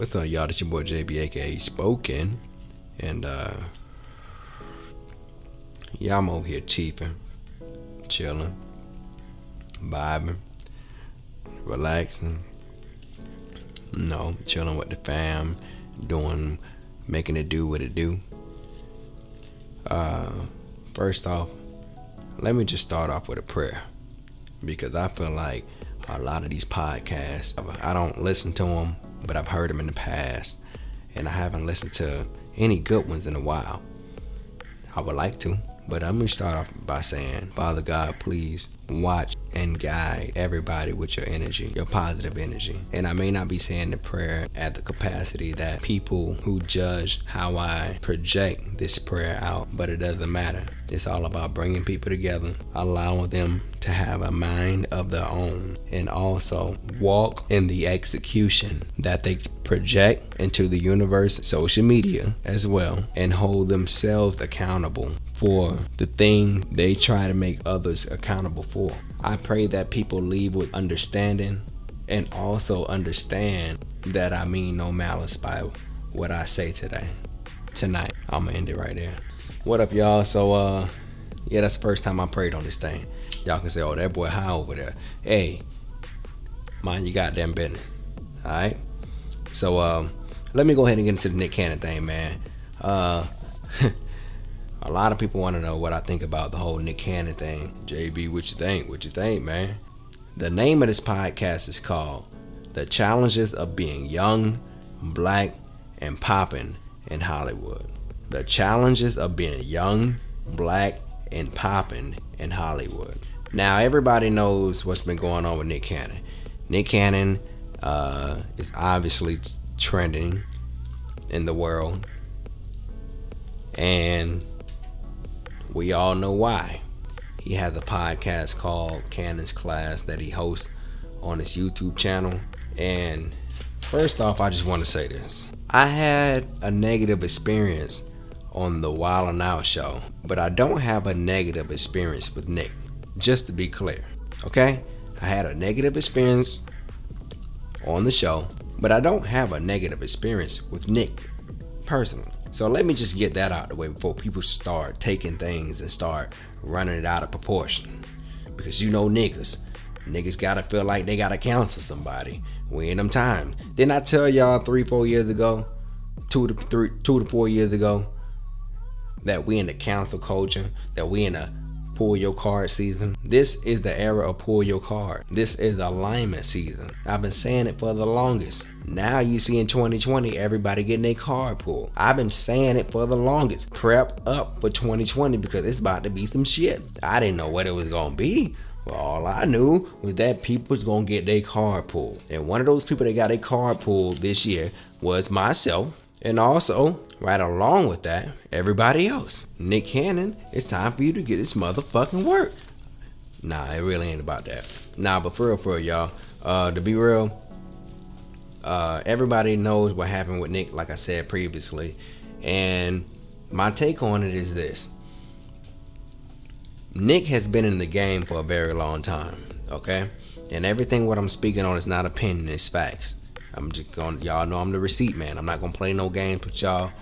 What's up, y'all? It's your boy JB, aka Spoken. And yeah, I'm over here chiefing, chilling, vibing, relaxing. No, chilling with the fam, making it do what it do. First off, let me just start off with a prayer, because I feel like a lot of these podcasts, I don't listen to them, but I've heard them in the past, and I haven't listened to any good ones in a while. I would like to, but I'm gonna start off by saying, Father God, please watch and guide everybody with your energy, your positive energy. And I may not be saying the prayer at the capacity that people who judge how I project this prayer out, but it doesn't matter. It's all about bringing people together, allowing them to have a mind of their own, and also walk in the execution that they project into the universe, social media as well, and hold themselves accountable for the thing they try to make others accountable for. I pray that people leave with understanding, and also understand that I mean no malice by what I say tonight. I'm gonna end it right there. What up, y'all? So yeah, that's the first time I prayed on this thing. Y'all can say, oh, that boy high over there. Hey, mind your goddamn business. Alright? So let me go ahead and get into the Nick Cannon thing, man. A lot of people want to know what I think about the whole Nick Cannon thing. JB, what you think? What you think, man? The name of this podcast is called The Challenges of Being Young, Black, and Poppin' in Hollywood. The Challenges of Being Young, Black, and Poppin' in Hollywood. Now, everybody knows what's been going on with Nick Cannon. Nick Cannon is obviously trending in the world, and we all know why. He has a podcast called Cannon's Class that he hosts on his YouTube channel. And first off, I just want to say this. I had a negative experience on the Wild 'N Out show, but I don't have a negative experience with Nick. Just to be clear, okay? I had a negative experience on the show, but I don't have a negative experience with Nick personally. So let me just get that out of the way before people start taking things and start running it out of proportion. Because you know niggas gotta feel like they gotta counsel somebody. We in them times. Didn't I tell y'all 3-4 years ago, 2 to 4 years ago, that we in the council culture, that we in a pull your card season? This is the era of pull your card. This is alignment season. I've been saying it for the longest. Now you see in 2020, everybody getting their card pulled. I've been saying it for the longest. Prep up for 2020 because it's about to be some shit. I didn't know what it was gonna be. Well, all I knew was that people was gonna get their card pulled. And one of those people that got their card pulled this year was myself. And also, right along with that, everybody else. Nick Cannon, it's time for you to get this motherfucking work. Nah, it really ain't about that. Nah, but for real, y'all. To be real, everybody knows what happened with Nick, like I said previously. And my take on it is this. Nick has been in the game for a very long time, okay? And everything what I'm speaking on is not opinion, it's facts. I'm just gonna, y'all know I'm the receipt man. I'm not gonna play no games with y'all.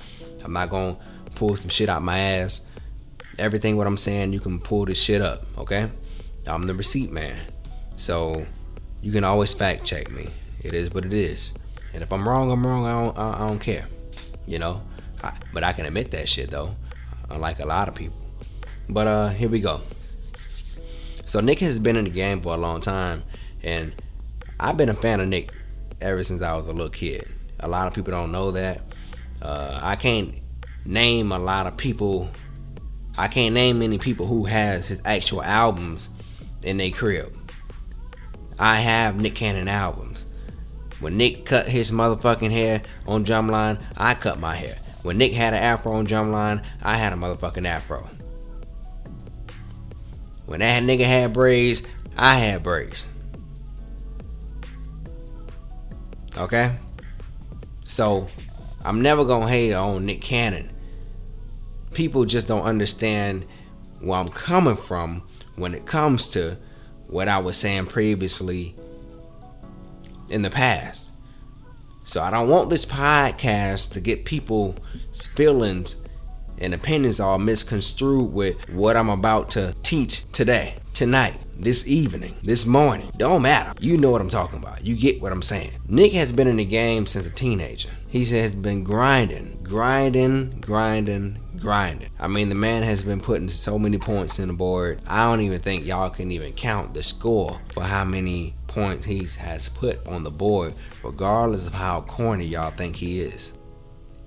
I'm not gonna pull some shit out my ass. Everything what I'm saying, you can pull this shit up, okay? I'm the receipt man. So you can always fact check me. It is what it is. And if I'm wrong, I'm wrong. I don't care, you know? But I can admit that shit though, unlike a lot of people. But here we go. So Nick has been in the game for a long time, and I've been a fan of Nick ever since I was a little kid. A lot of people don't know that. I can't name a lot of people. I can't name many people who has his actual albums in their crib. I have Nick Cannon albums. When Nick cut his motherfucking hair on Drumline, I cut my hair. When Nick had an afro on Drumline, I had a motherfucking afro. When that nigga had braids, I had braids. Okay? So, I'm never gonna hate on Nick Cannon. People just don't understand where I'm coming from when it comes to what I was saying previously in the past. So I don't want this podcast to get people's feelings and opinions all misconstrued with what I'm about to teach today, tonight, this evening, this morning. Don't matter. You know what I'm talking about. You get what I'm saying. Nick has been in the game since a teenager. He has been grinding. I mean, the man has been putting so many points in the board. I don't even think y'all can even count the score for how many points he has put on the board, regardless of how corny y'all think he is.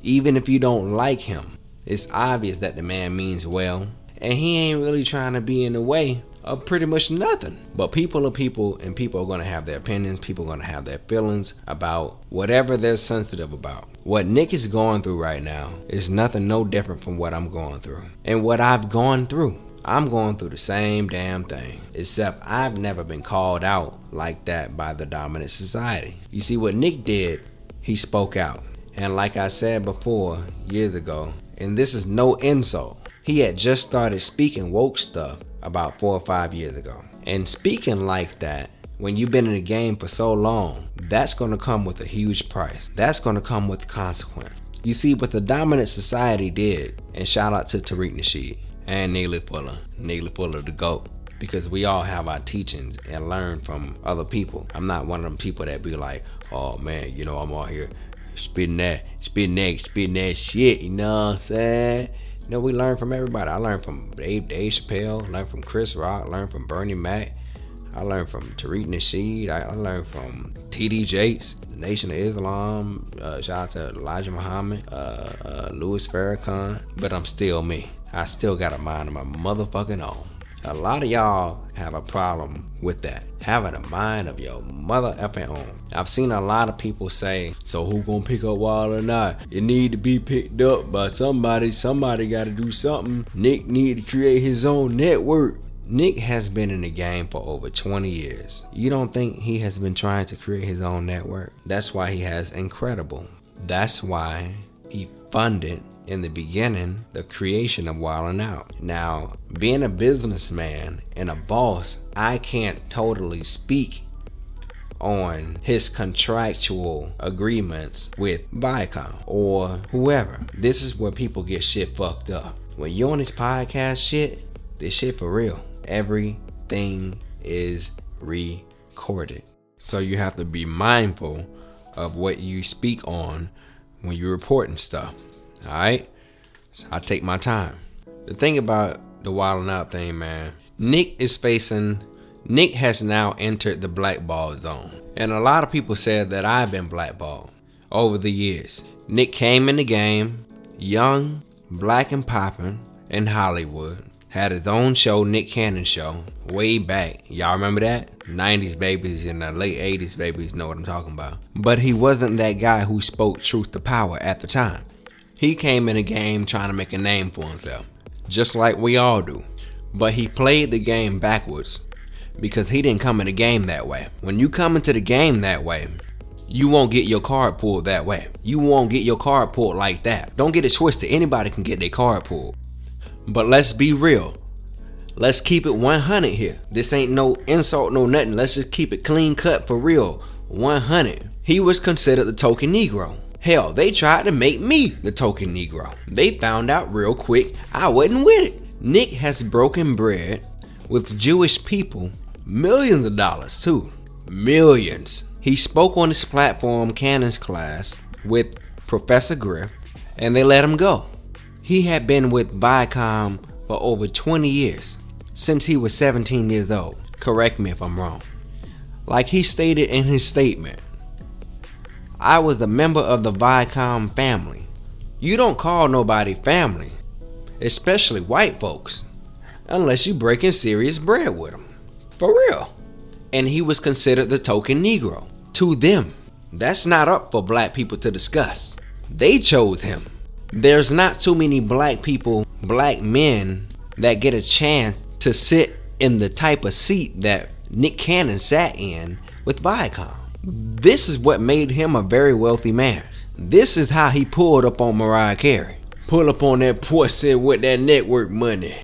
Even if you don't like him, it's obvious that the man means well, and he ain't really trying to be in the way of pretty much nothing. But people are people, and people are going to have their opinions. People are going to have their feelings about whatever they're sensitive about. What Nick is going through right now is nothing no different from what I'm going through and what I've gone through. I'm going through the same damn thing, except I've never been called out like that by the dominant society. You see, what Nick did, he spoke out. And like I said before, years ago, and this is no insult, he had just started speaking woke stuff about 4 or 5 years ago. And speaking like that, when you've been in the game for so long, that's going to come with a huge price. That's going to come with consequence. You see, what the dominant society did, and shout out to Tariq Nasheed and Neely Fuller the GOAT, because we all have our teachings and learn from other people. I'm not one of them people that be like, oh man, you know, I'm out here spitting that shit, you know what I'm saying? You know, we learn from everybody. I learned from Dave Chappelle, learned from Chris Rock, learned from Bernie Mac, I learned from Tariq Nasheed, I learned from TD Jakes, the Nation of Islam, shout out to Elijah Muhammad, Louis Farrakhan, but I'm still me. I still got a mind of my motherfucking own. A lot of y'all have a problem with that, having a mind of your mother effing own. I've seen a lot of people say, so who gonna pick up Wild or not? It need to be picked up by somebody. Somebody gotta do something. Nick need to create his own network. Nick has been in the game for over 20 years. You don't think he has been trying to create his own network? That's why he has Incredible. That's why he funded, in the beginning, the creation of Wild 'N Out. Now, being a businessman and a boss, I can't totally speak on his contractual agreements with Viacom or whoever. This is where people get shit fucked up. When you're on this podcast shit, this shit for real. Everything is recorded. So you have to be mindful of what you speak on when you're reporting stuff. Alright? So I take my time. The thing about the Wild 'N Out thing, man, Nick has now entered the blackball zone. And a lot of people said that I've been blackballed over the years. Nick came in the game, young, black and poppin' in Hollywood. Had his own show, Nick Cannon Show, way back. Y'all remember that? 90s babies and the late 80s babies know what I'm talking about. But he wasn't that guy who spoke truth to power at the time. He came in the game trying to make a name for himself, just like we all do. But he played the game backwards because he didn't come in the game that way. When you come into the game that way, you won't get your card pulled that way. You won't get your card pulled like that. Don't get it twisted. Anybody can get their card pulled. But let's be real. Let's keep it 100 here. This ain't no insult, no nothing. Let's just keep it clean cut for real. 100. He was considered the token Negro. Hell, they tried to make me the token Negro. They found out real quick I wasn't with it. Nick has broken bread with Jewish people, millions of dollars too. Millions. He spoke on his platform, Cannon's Class, with Professor Griff, and they let him go. He had been with Viacom for over 20 years, since he was 17 years old. Correct me if I'm wrong. Like he stated in his statement, I was a member of the Viacom family. You don't call nobody family, especially white folks, unless you breaking serious bread with them. For real. And he was considered the token Negro to them. That's not up for black people to discuss. They chose him. There's not too many black people, black men, that get a chance to sit in the type of seat that Nick Cannon sat in with Viacom. This is what made him a very wealthy man. This is how he pulled up on Mariah Carey. Pull up on that pussy with that network money.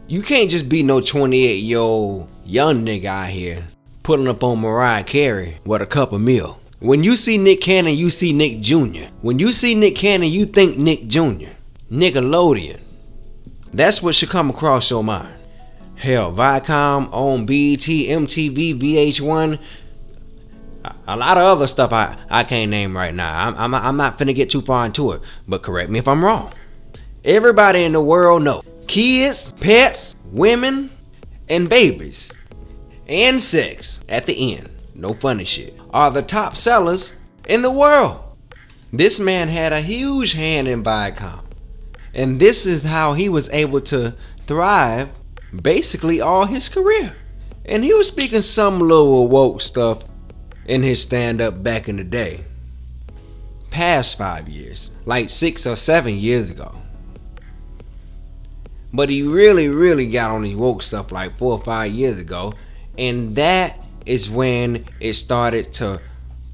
You can't just be no 28-year-old young nigga out here pulling up on Mariah Carey with a couple mil. When you see Nick Cannon, you see Nick Jr. When you see Nick Cannon, you think Nick Jr. Nickelodeon. That's what should come across your mind. Hell, Viacom on BET, MTV, VH1, a lot of other stuff I can't name right now. I'm not finna get too far into it, but correct me if I'm wrong. Everybody in the world know kids, pets, women, and babies, and sex at the end, no funny shit, are the top sellers in the world. This man had a huge hand in Viacom, and this is how he was able to thrive basically all his career. And he was speaking some little woke stuff in his stand-up back in the day, past 5 years, like 6 or 7 years ago. But he really got on his woke stuff like 4 or 5 years ago, and that is when it started to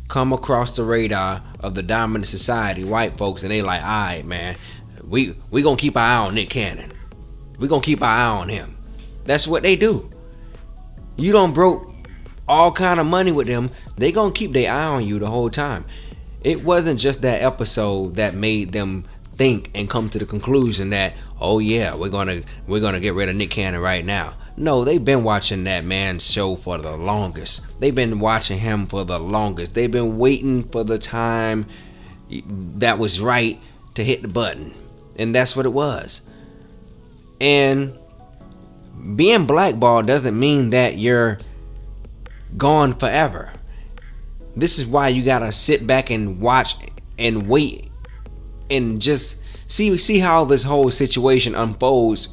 come across the radar of the dominant society, white folks, and they like, all right, man, we gonna keep our eye on Nick Cannon. We gonna keep our eye on him. That's what they do. You done broke all kind of money with them, they gonna keep their eye on you the whole time. It wasn't just that episode that made them think and come to the conclusion that, oh yeah, we're gonna get rid of Nick Cannon right now. No, they've been watching that man's show for the longest. They've been watching him for the longest. They've been waiting for the time that was right to hit the button, and that's what it was. And being blackballed doesn't mean that you're gone forever. This is why you gotta sit back and watch and wait and just see how this whole situation unfolds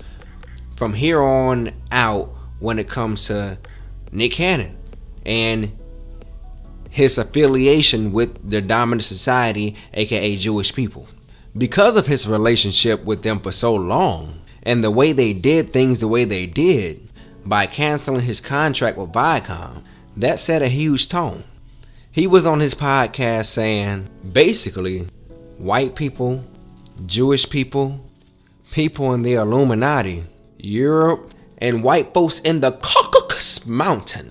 from here on out when it comes to Nick Cannon and his affiliation with the dominant society, aka Jewish people. Because of his relationship with them for so long and the way they did things the way they did by canceling his contract with Viacom, that set a huge tone. He was on his podcast saying basically white people, Jewish people, people in the Illuminati, Europe, and white folks in the Caucasus Mountain.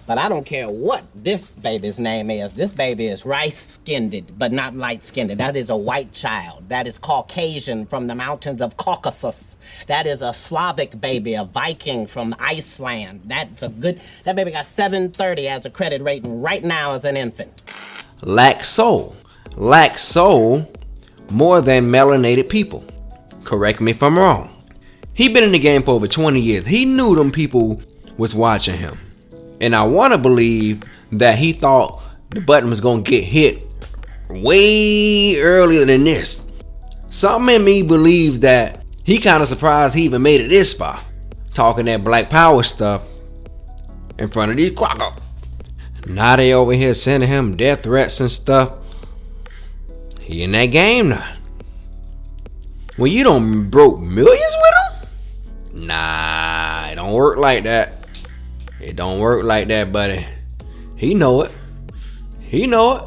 But I don't care what this baby's name is. This baby is rice-skinned, but not light-skinned. That is a white child. That is Caucasian from the mountains of Caucasus. That is a Slavic baby, a Viking from Iceland. That baby got 730 as a credit rating right now as an infant. Lack soul more than melanated people. Correct me if I'm wrong. He been in the game for over 20 years. He knew them people was watching him. And I want to believe that he thought the button was going to get hit way earlier than this. Something in me believes that he kind of surprised he even made it this far, talking that black power stuff in front of these quackers. Now they over here sending him death threats and stuff. He in that game now. When you done broke millions with him? Nah, it don't work like that. It don't work like that, buddy. He know it. He know it.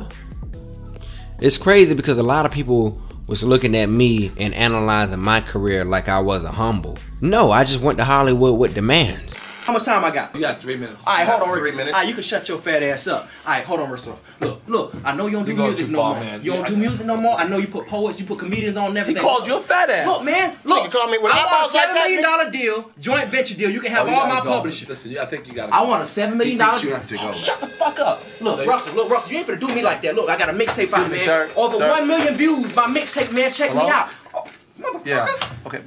It's crazy because a lot of people was looking at me and analyzing my career like I wasn't humble. No, I just went to Hollywood with demands. How much time I got? You got 3 minutes. All right, hold on. 3 minutes. All right, you can shut your fat ass up. All right, hold on, Russell. Look. I know you don't do music no more. Man. You don't do music no more. I know you put poets, you put comedians on and everything. He called you a fat ass. Look, man. Look. You call me with I want a eyeballs $7 like that, million deal, joint venture deal. You can have all my publishing. Listen, I think you got. I want a $7 million He thinks deal. you have to go. Shut the fuck up. Look, Russell, you ain't finna do me like that. Look, I got a mixtape out, man. Sir, Over sir. 1 million views. My mixtape, man. Check me out. Oh, motherfucker. Yeah. Okay.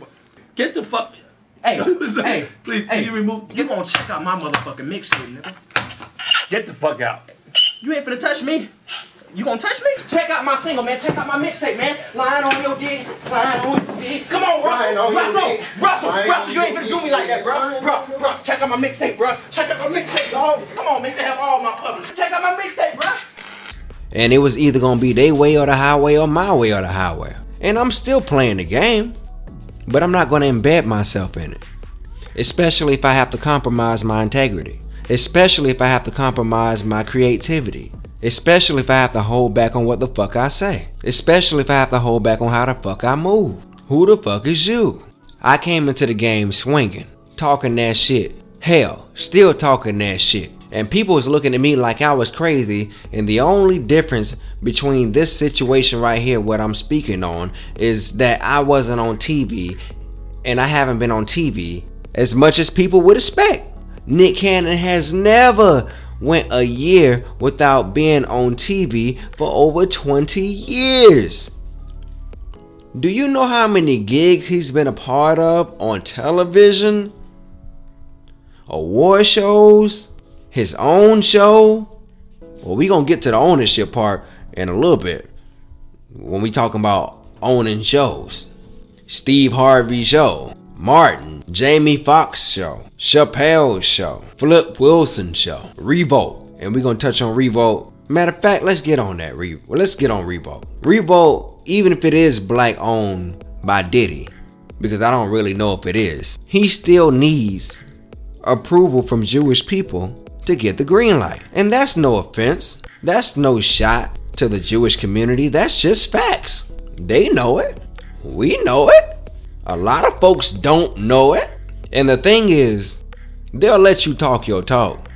Get the fuck. Hey, hey, Please, hey, can you remove? You gonna check out my motherfucking mixtape, nigga? Get the fuck out. You ain't finna touch me. You gonna touch me? Check out my single, man. Check out my mixtape, man. Lying on your dick, lying on your dick. Come on, Russell. You ain't finna do me like that, bro. Check out my mixtape, bro. Check out my mixtape, dog. Come on, man. You can have all my publishing. Check out my mixtape, bro. And it was either gonna be their way or the highway or my way or the highway. And I'm still playing the game, but I'm not gonna embed myself in it. Especially if I have to compromise my integrity. Especially if I have to compromise my creativity. Especially if I have to hold back on what the fuck I say. Especially if I have to hold back on how the fuck I move. Who the fuck is you? I came into the game swinging, talking that shit. Hell, still talking that shit. And people was looking at me like I was crazy. And the only difference between this situation right here, what I'm speaking on, is that I wasn't on TV, and I haven't been on TV as much as people would expect. Nick Cannon has never went a year without being on TV for over 20 years. Do you know how many gigs he's been a part of on television, award shows, his own show? Well, we gonna get to the ownership part in a little bit when we talking about owning shows. Steve Harvey show, Martin, Jamie Foxx show, Chappelle's show, Flip Wilson show, Revolt, and we gonna touch on Revolt. Matter of fact, let's get on that. Let's get on Revolt. Revolt, even if it is black owned by Diddy, because I don't really know if it is, he still needs approval from Jewish people to get the green light. And that's no offense. That's no shot to the Jewish community. That's just facts. They know it. We know it. A lot of folks don't know it. And the thing is, they'll let you talk your talk.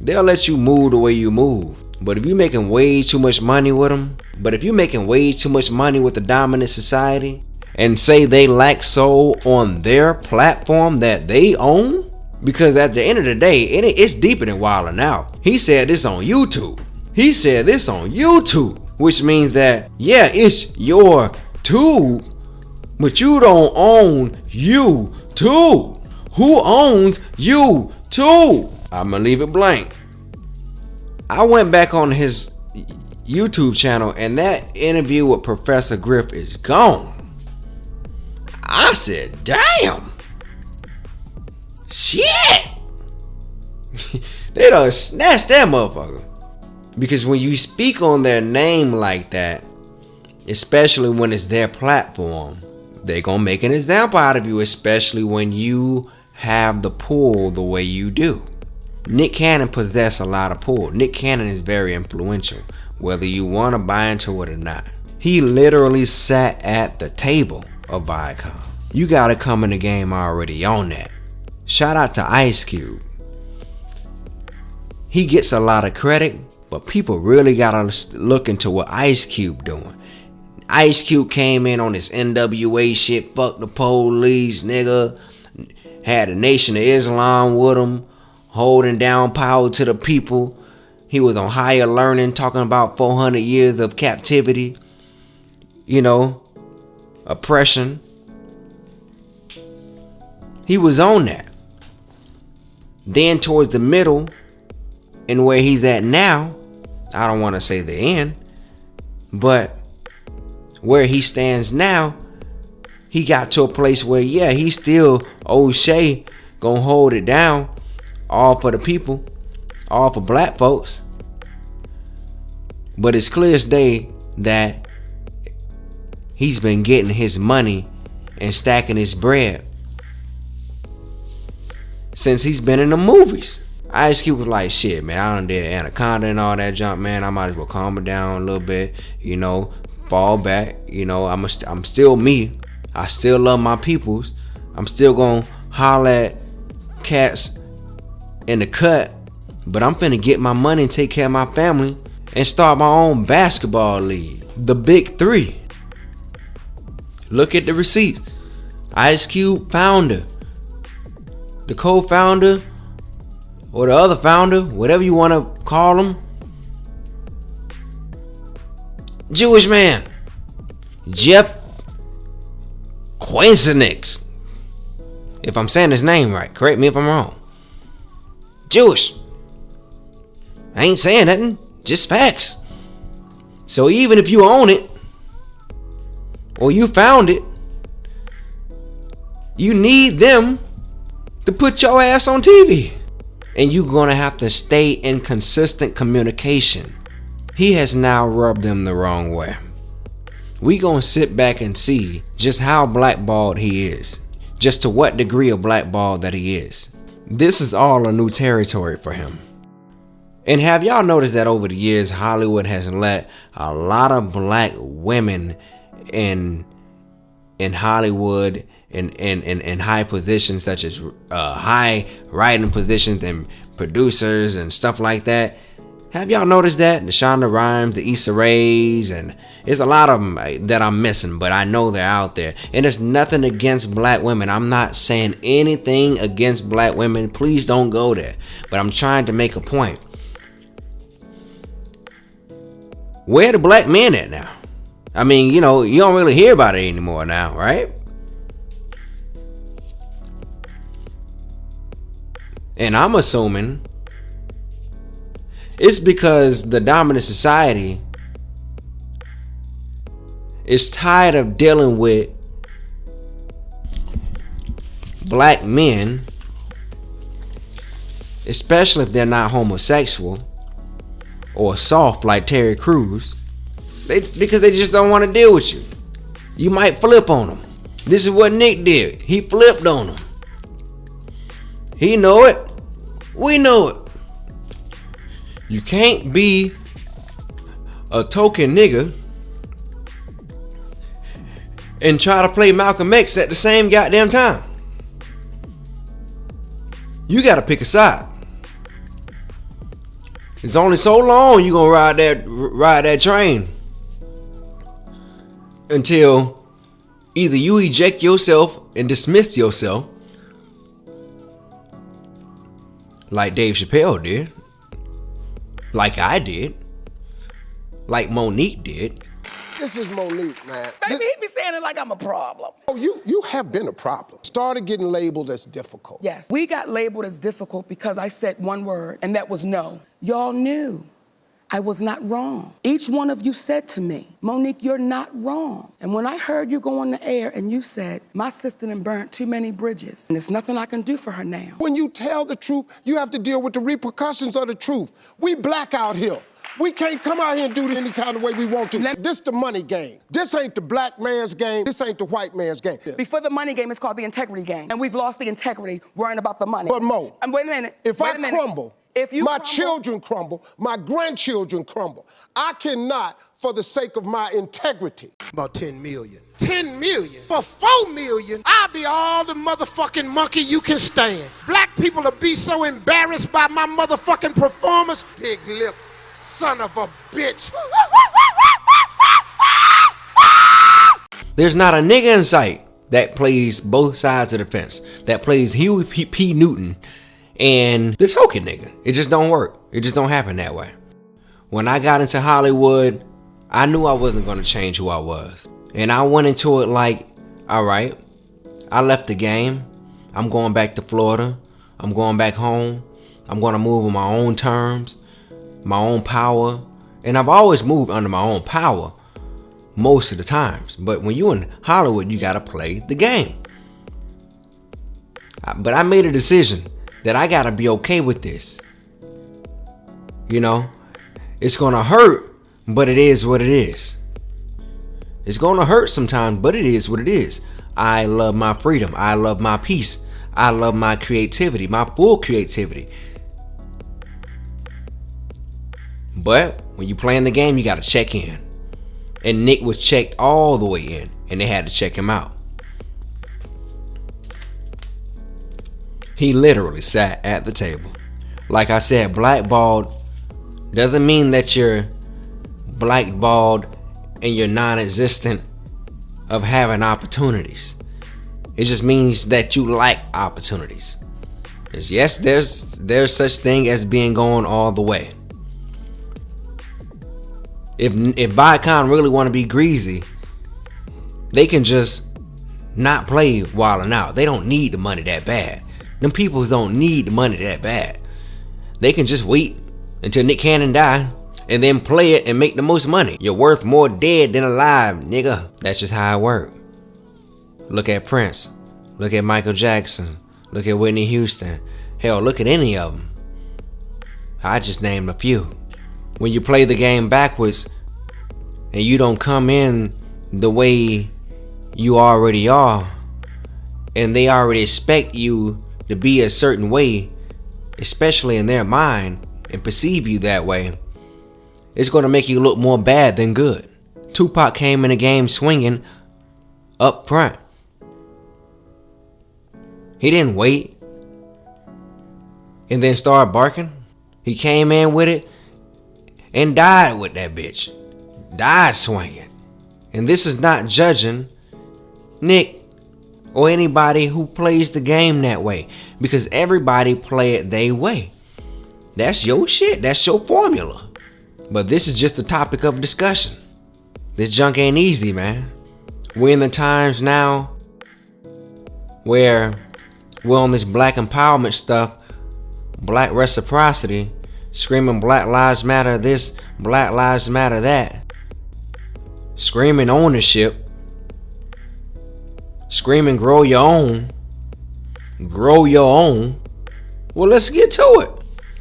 They'll let you move the way you move. But if you're making way too much money with them, but if you're making way too much money with the dominant society and say they lack soul on their platform that they own, because at the end of the day, it's deeper than Wildin' Out. He said this on YouTube. He said this on YouTube, which means that, yeah, it's your tube, but you don't own YouTube. Who owns YouTube? I'm gonna leave it blank. I went back on his YouTube channel, and that interview with Professor Griff is gone. I said, damn. Shit. They done snatched that motherfucker. Because when you speak on their name like that, especially when it's their platform, they gonna make an example out of you, especially when you have the pull the way you do. Nick Cannon possesses a lot of pull. Nick Cannon is very influential, whether you want to buy into it or not. He literally sat at the table of Viacom. You got to come in the game already on that. Shout out to Ice Cube. He gets a lot of credit, but people really got to look into what Ice Cube doing. Ice Cube came in on this NWA shit, fuck the police, nigga. Had the Nation of Islam with him, holding down power to the people. He was on Higher Learning, talking about 400 years of captivity, oppression. He was on that. Then towards the middle, and where he's at now, I don't want to say the end, but where he stands now, he got to a place where, yeah, he's still O'Shea, gonna hold it down, all for the people, all for black folks. But it's clear as day that he's been getting his money and stacking his bread since he's been in the movies. Ice Cube was like, shit, man, I done did Anaconda and all that junk, man. I might as well calm it down a little bit, fall back. I'm still me. I still love my peoples. I'm still gonna holler at cats in the cut, but I'm finna get my money and take care of my family and start my own basketball league, the Big Three. Look at the receipts. Ice Cube, founder, the co-founder, or the other founder, whatever you want to call him, Jewish man, Jeff Quasinix. If I'm saying his name right, correct me if I'm wrong. Jewish. I ain't saying nothing, just facts. So even if you own it, or you found it, you need them to put your ass on TV. And you're gonna have to stay in consistent communication. He has now rubbed them the wrong way. We gonna sit back and see just how blackballed he is. Just to what degree of blackballed that he is. This is all a new territory for him. And have y'all noticed that over the years, Hollywood has let a lot of black women in Hollywood in high positions, such as high writing positions and producers and stuff like that. Have y'all noticed that? The Shonda Rhimes, the Issa Raes, and there's a lot of them that I'm missing, but I know they're out there. And there's nothing against black women. I'm not saying anything against black women. Please don't go there. But I'm trying to make a point. Where the black men at now? I mean, you know, you don't really hear about it anymore now, right? And I'm assuming it's because the dominant society is tired of dealing with black men, especially if they're not homosexual or soft like Terry Crews, because they just don't want to deal with you. You might flip on them. This is what Nick did. He flipped on them. He know it. We know it. You can't be a token nigga and try to play Malcolm X at the same goddamn time. You gotta pick a side. It's only so long you gonna ride that train until either you eject yourself and dismiss yourself like Dave Chappelle did, like I did, like Monique did. This is Monique, man. Baby, he be saying it like I'm a problem. Oh, you have been a problem. Started getting labeled as difficult. Yes, we got labeled as difficult because I said one word, and that was no. Y'all knew I was not wrong. Each one of you said to me, Monique, you're not wrong. And when I heard you go on the air and you said, my sister done burnt too many bridges, and there's nothing I can do for her now. When you tell the truth, you have to deal with the repercussions of the truth. We black out here. We can't come out here and do it any kind of way we want to. This the money game. This ain't the black man's game. This ain't the white man's game. Before the money game, it's called the integrity game. And we've lost the integrity worrying about the money. But Mo, and wait a minute. If I crumble, my children crumble, my grandchildren crumble. I cannot, for the sake of my integrity. About 10 million. 10 million? For 4 million, I'll be all the motherfucking monkey you can stand. Black people will be so embarrassed by my motherfucking performance. Big lip, son of a bitch. There's not a nigga in sight that plays both sides of the fence, that plays Huey P. Newton and the token nigga. It just don't work. It just don't happen that way. When I got into Hollywood, I knew I wasn't going to change who I was. And I went into it like, all right, I left the game. I'm going back to Florida. I'm going back home. I'm going to move on my own terms, my own power. And I've always moved under my own power most of the times. But when you're in Hollywood, you got to play the game. But I made a decision that I got to be okay with this. You know, it's going to hurt, but it is what it is. It's going to hurt sometimes, but it is what it is. I love my freedom. I love my peace. I love my creativity, my full creativity. But when you playing the game, you got to check in. And Nick was checked all the way in, and they had to check him out. He literally sat at the table. Like I said, blackballed doesn't mean that you're blackballed and you're non-existent of having opportunities. It just means that you lack opportunities. Yes, there's such thing as being going all the way. If Viacom really want to be greasy, they can just not play Wildin' Out. They don't need the money that bad. Them people don't need the money that bad. They can just wait until Nick Cannon die and then play it and make the most money. You're worth more dead than alive, nigga. That's just how it works. Look at Prince. Look at Michael Jackson. Look at Whitney Houston. Hell, look at any of them. I just named a few. When you play the game backwards and you don't come in the way you already are, and they already expect you to be a certain way, especially in their mind, and perceive you that way, it's going to make you look more bad than good. Tupac came in the game swinging up front. He didn't wait. and then started barking. He came in with it and died with that bitch. Died swinging. And this is not judging Nick or anybody who plays the game that way, because everybody play it their way. That's your shit. That's your formula. But this is just a topic of discussion. This junk ain't easy, man. We're in the times now where we're on this black empowerment stuff, black reciprocity, screaming Black Lives Matter this, Black Lives Matter that, screaming ownership, screaming grow your own. Well, let's get to it.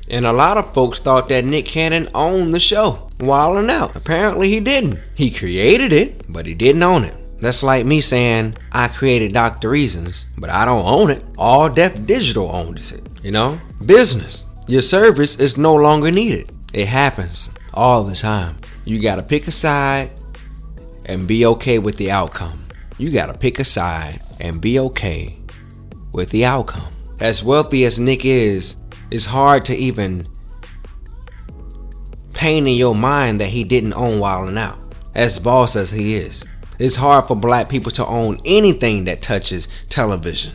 And a lot of folks thought that Nick Cannon owned the show, Wildin' Out. Apparently he didn't. He created it, but he didn't own it. That's like me saying I created Dr. Reasons, but I don't own it. All Deaf Digital owns it, you know? Business. Your service is no longer needed. It happens all the time. You gotta pick a side and be okay with the outcome. You gotta pick a side and be okay with the outcome. As wealthy as Nick is, it's hard to even paint in your mind that he didn't own Wildin' Out. As boss as he is, it's hard for black people to own anything that touches television.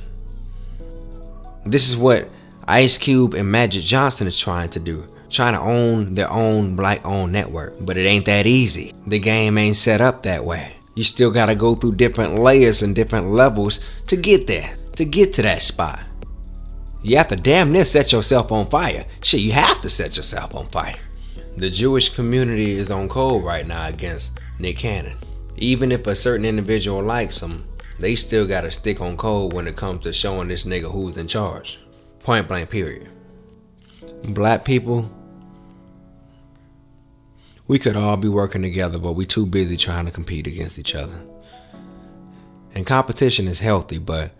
This is what Ice Cube and Magic Johnson is trying to do, trying to own their own black-owned network. But it ain't that easy. The game ain't set up that way. You still gotta go through different layers and different levels to get there, to get to that spot. You have to damn near set yourself on fire. Shit, you have to set yourself on fire. The Jewish community is on cold right now against Nick Cannon. Even if a certain individual likes him, they still gotta stick on code when it comes to showing this nigga who's in charge. Point blank period. Black people, we could all be working together, but we too busy trying to compete against each other. And competition is healthy, but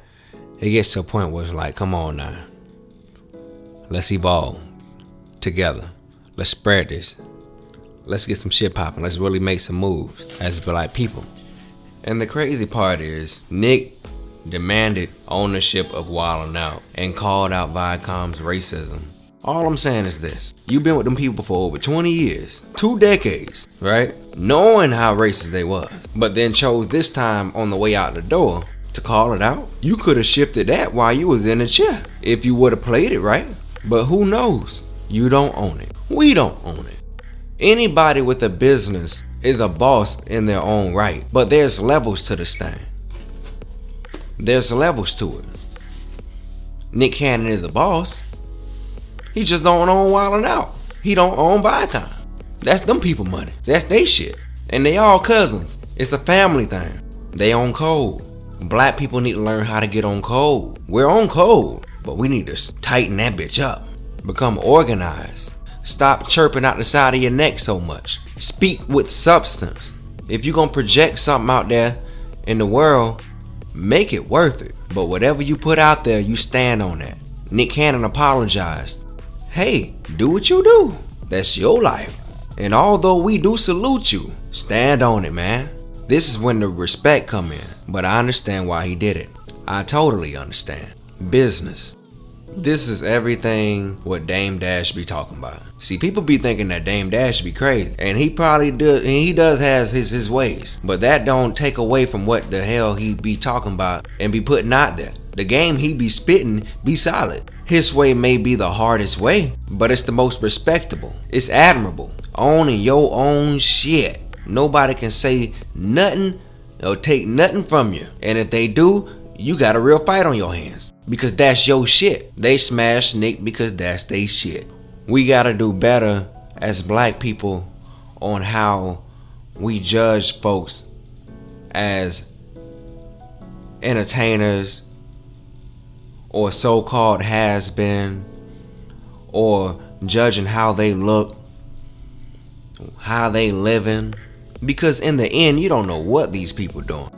it gets to a point where it's like, come on now. Let's evolve together. Let's spread this. Let's get some shit popping. Let's really make some moves as black people. And the crazy part is, Nick demanded ownership of Wildin' Out and called out Viacom's racism. All I'm saying is this. You've been with them people for over 20 years, 2 decades, right? Knowing how racist they was, but then chose this time on the way out the door to call it out. You could have shifted that while you was in the chair if you would have played it right. But who knows? You don't own it. We don't own it. Anybody with a business is a boss in their own right, but there's levels to this thing. There's levels to it. Nick Cannon is the boss. He just don't own Wildin' Out. He don't own Viacom. That's them people money. That's they shit. And they all cousins. It's a family thing. They on code. Black people need to learn how to get on code. We're on code, but we need to tighten that bitch up. Become organized. Stop chirping out the side of your neck so much. Speak with substance. If you're gonna project something out there in the world, make it worth it. But whatever you put out there, you stand on that. Nick Cannon apologized. Hey, do what you do. That's your life. And although we do salute you, stand on it, man. This is when the respect come in. But I understand why he did it. I totally understand. Business. This is everything what Dame Dash be talking about. See, people be thinking that Dame Dash be crazy, and he probably does, and he does has his ways. But that don't take away from what the hell he be talking about and be putting out there. The game he be spitting be solid. His way may be the hardest way, but it's the most respectable. It's admirable. Owning your own shit. Nobody can say nothing or take nothing from you. And if they do, you got a real fight on your hands. Because that's your shit. They smash Nick because that's they shit. We gotta do better as black people on how we judge folks as entertainers or so-called has-been, or judging how they look, how they living. Because in the end, you don't know what these people doing.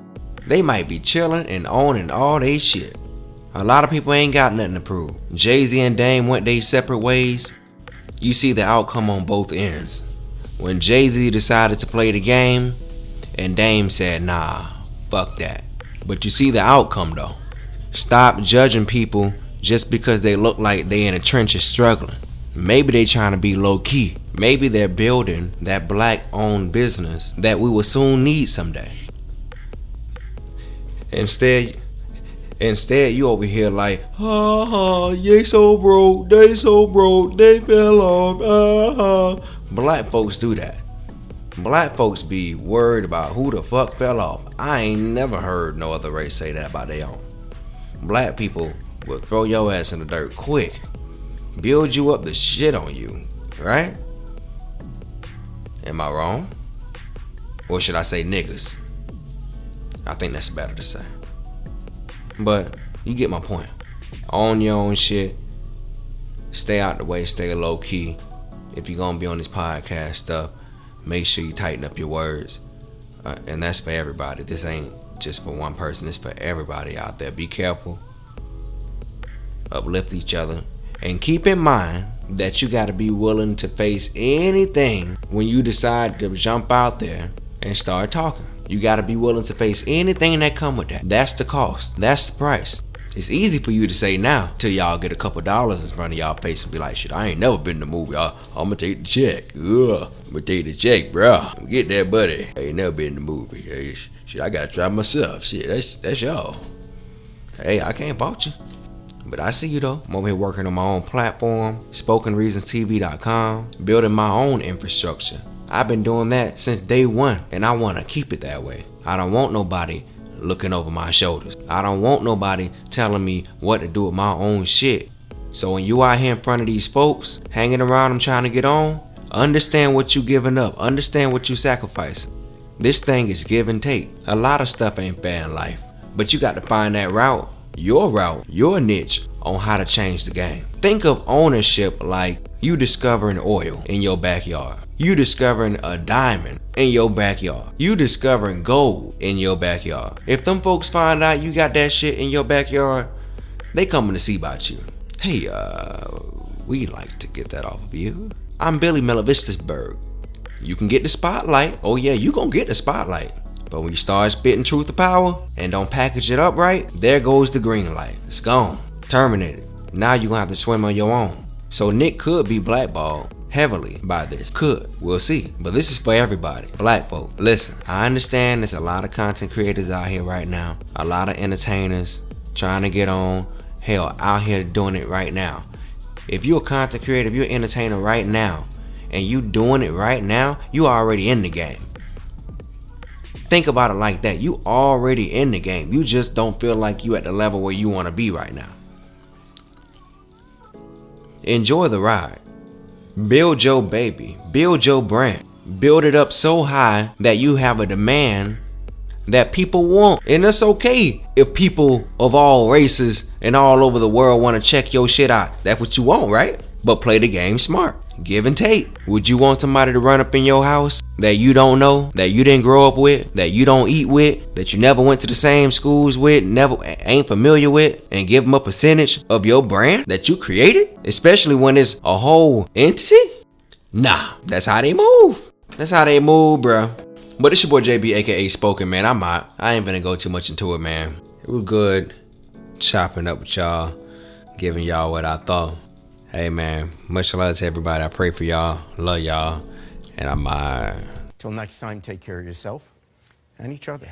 They might be chilling and owning all they shit. A lot of people ain't got nothing to prove. Jay-Z and Dame went their separate ways. You see the outcome on both ends. When Jay-Z decided to play the game, and Dame said, nah, fuck that. But you see the outcome though. Stop judging people just because they look like they in the trenches struggling. Maybe they trying to be low key. Maybe they're building that black owned business that we will soon need someday. Instead you over here like, they so broke, they fell off, Black folks do that. Black folks be worried about who the fuck fell off. I ain't never heard no other race say that about their own. Black people will throw your ass in the dirt quick, build you up to shit on you, right? Am I wrong? Or should I say niggas? I think that's better to say. But you get my point. Own your own shit. Stay out the way, stay low key. If you're gonna be on this podcast stuff, make sure you tighten up your words. And that's for everybody. This ain't just for one person, it's for everybody out there. Be careful. Uplift each other. And keep in mind that you gotta be willing to face anything when you decide to jump out there and start talking. You gotta be willing to face anything that come with that. That's the cost. That's the price. It's easy for you to say now till y'all get a couple dollars in front of y'all face and be like, shit, I ain't never been to the movie. I'm gonna take the check. I'm gonna take the check, bro. Get that, buddy. I ain't never been in the movie. Hey, shit, I gotta try myself. Shit, that's y'all. Hey, I can't fault you. But I see you though. I'm over here working on my own platform, SpokenReasonsTV.com, building my own infrastructure. I've been doing that since day one, and I want to keep it that way. I don't want nobody looking over my shoulders. I don't want nobody telling me what to do with my own shit. So when you out here in front of these folks, hanging around them trying to get on, understand what you giving up. Understand what you sacrificing. This thing is give and take. A lot of stuff ain't fair in life, but you got to find that route, your niche on how to change the game. Think of ownership like you discovering oil in your backyard. You discovering a diamond in your backyard. You discovering gold in your backyard. If them folks find out you got that shit in your backyard, they coming to see about you. Hey, we'd like to get that off of you. I'm Billy Millevistisberg. You can get the spotlight. Oh yeah, you gonna get the spotlight. But when you start spitting truth to power and don't package it up right, there goes the green light. It's gone. Terminated. Now you're gonna have to swim on your own. So Nick could be blackballed heavily by this. Could. We'll see. But this is for everybody. Black folk. Listen, I understand there's a lot of content creators out here right now. A lot of entertainers trying to get on. Hell, out here doing it right now. If you're a content creator, if you're an entertainer right now, and you doing it right now, you already in the game. Think about it like that. You already in the game. You just don't feel like you at the level where you want to be right now. Enjoy the ride. Build your baby. Build your brand. Build it up so high that you have a demand that people want. And it's okay if people of all races and all over the world want to check your shit out. That's what you want, right? But play the game smart. Give and take. Would you want somebody to run up in your house that you don't know, that you didn't grow up with, that you don't eat with, that you never went to the same schools with, never ain't familiar with, and give them a percentage of your brand that you created? Especially when it's a whole entity? Nah, that's how they move. That's how they move, bro. But it's your boy JB, aka Spoken, man. I'm out. I ain't gonna go too much into it, man. It was good chopping up with y'all, giving y'all what I thought. Hey, man, much love to everybody. I pray for y'all. Love y'all. And I'm out. Till next time, take care of yourself and each other.